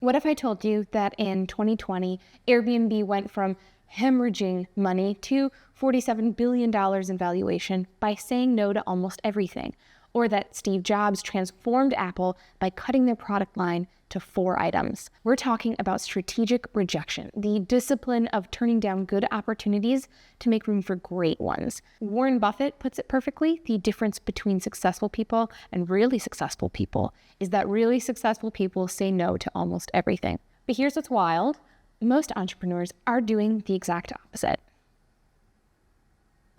What if I told you that in 2020, Airbnb went from hemorrhaging money to $47 billion in valuation by saying no to almost everything? Or that Steve Jobs transformed Apple by cutting their product line to 4 items. We're talking about strategic rejection, the discipline of turning down good opportunities to make room for great ones. Warren Buffett puts it perfectly. The difference between successful people and really successful people is that really successful people say no to almost everything. But here's what's wild. Most entrepreneurs are doing the exact opposite.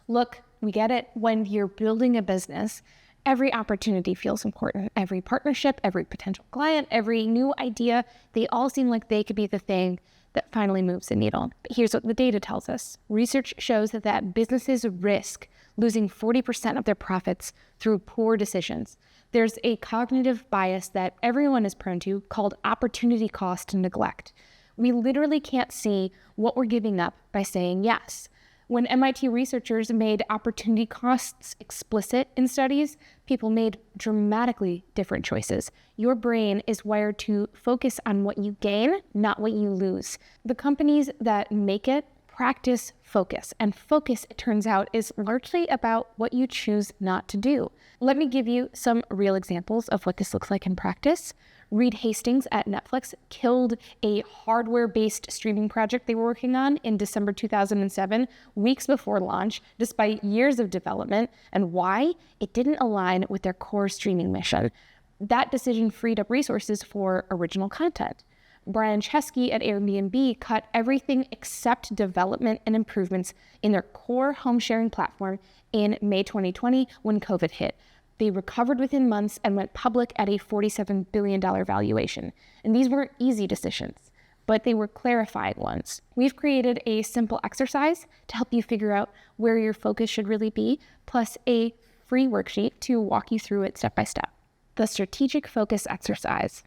Look, we get it. When you're building a business, every opportunity feels important. Every partnership, every potential client, every new idea, they all seem like they could be the thing that finally moves the needle. But here's what the data tells us. Research shows that businesses risk losing 40% of their profits through poor decisions. There's a cognitive bias that everyone is prone to called opportunity cost neglect. We literally can't see what we're giving up by saying yes. When MIT researchers made opportunity costs explicit in studies, people made dramatically different choices. Your brain is wired to focus on what you gain, not what you lose. The companies that make it practice focus, and focus, it turns out, is largely about what you choose not to do. Let me give you some real examples of what this looks like in practice. Reed Hastings at Netflix killed a hardware-based streaming project they were working on in December 2007, weeks before launch, despite years of development. And why? It didn't align with their core streaming mission. That decision freed up resources for original content. Brian Chesky at Airbnb cut everything except development and improvements in their core home sharing platform in May 2020 when COVID hit. They recovered within months and went public at a $47 billion valuation. And these weren't easy decisions, but they were clarifying ones. We've created a simple exercise to help you figure out where your focus should really be, plus a free worksheet to walk you through it step by step. The strategic focus exercise.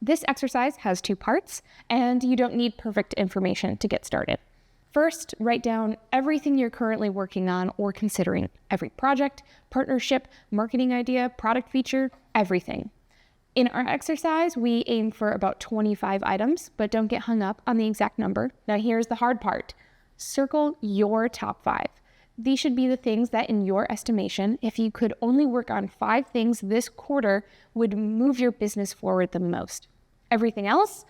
This exercise has 2 parts, and you don't need perfect information to get started. First, write down everything you're currently working on or considering. Every project, partnership, marketing idea, product feature, everything. In our exercise, we aim for about 25 items, but don't get hung up on the exact number. Now here's the hard part. Circle your top 5. These should be the things that, in your estimation, if you could only work on 5 things this quarter, would move your business forward the most. Everything else,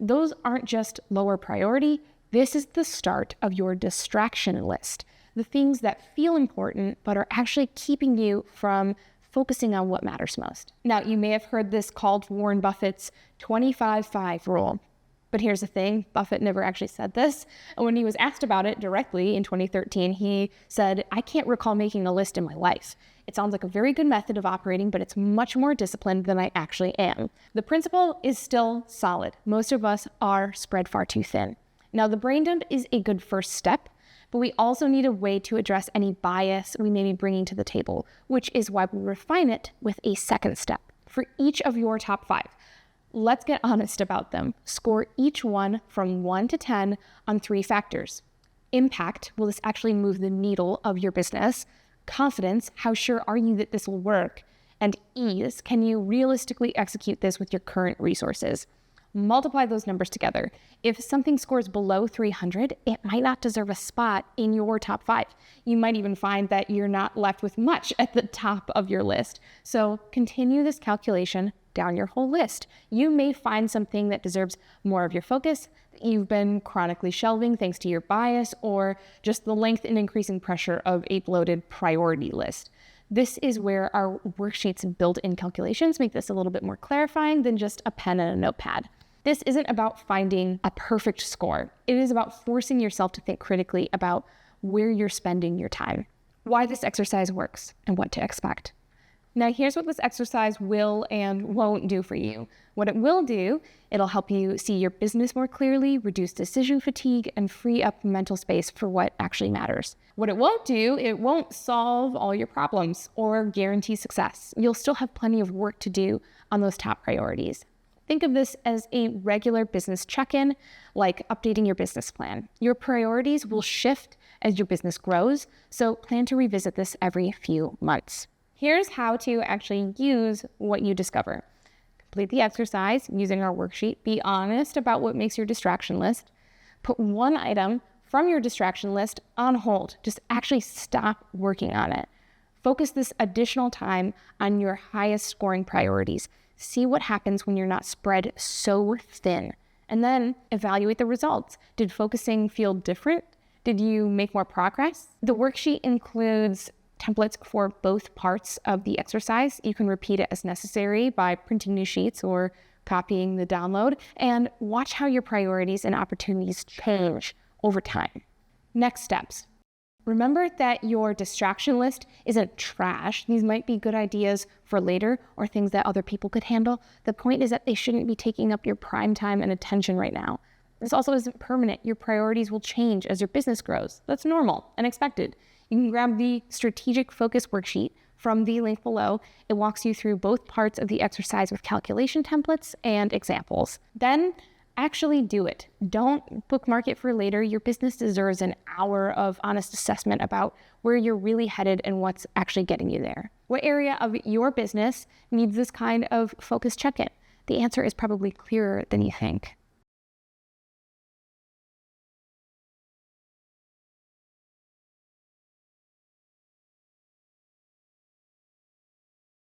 those aren't just lower priority. This is the start of your distraction list, the things that feel important but are actually keeping you from focusing on what matters most. Now, you may have heard this called Warren Buffett's 25-5 rule. But here's the thing, Buffett never actually said this. And when he was asked about it directly in 2013, he said, "I can't recall making a list in my life. It sounds like a very good method of operating, but it's much more disciplined than I actually am." The principle is still solid. Most of us are spread far too thin. Now, the brain dump is a good first step, but we also need a way to address any bias we may be bringing to the table, which is why we refine it with a second step. For each of your top 5, let's get honest about them. Score each one from 1 to 10 on 3 factors. Impact, will this actually move the needle of your business? Confidence, how sure are you that this will work? And ease, can you realistically execute this with your current resources? Multiply those numbers together. If something scores below 300, it might not deserve a spot in your top 5. You might even find that you're not left with much at the top of your list. So continue this calculation down your whole list. You may find something that deserves more of your focus that you've been chronically shelving thanks to your bias, or just the length and increasing pressure of a bloated priority list. This is where our worksheets and built-in calculations make this a little bit more clarifying than just a pen and a notepad. This isn't about finding a perfect score. It is about forcing yourself to think critically about where you're spending your time, why this exercise works, and what to expect. Now, here's what this exercise will and won't do for you. What it will do, it'll help you see your business more clearly, reduce decision fatigue, and free up mental space for what actually matters. What it won't do, it won't solve all your problems or guarantee success. You'll still have plenty of work to do on those top priorities. Think of this as a regular business check-in, like updating your business plan. Your priorities will shift as your business grows, so plan to revisit this every few months. Here's how to actually use what you discover. complete the exercise using our worksheet. Be honest about what makes your distraction list. Put one item from your distraction list on hold. Just actually stop working on it. Focus this additional time on your highest scoring priorities. See what happens when you're not spread so thin. And then evaluate the results. Did focusing feel different? Did you make more progress? The worksheet includes templates for both parts of the exercise. You can repeat it as necessary by printing new sheets or copying the download, and watch how your priorities and opportunities change over time. Next steps. Remember that your distraction list isn't trash. These might be good ideas for later or things that other people could handle. The point is that they shouldn't be taking up your prime time and attention right now. This also isn't permanent. Your priorities will change as your business grows. That's normal and expected. You can grab the strategic focus worksheet from the link below. It walks you through both parts of the exercise with calculation templates and examples. Then actually do it. Don't bookmark it for later. Your business deserves an hour of honest assessment about where you're really headed and what's actually getting you there. What area of your business needs this kind of focus check-in? The answer is probably clearer than you think.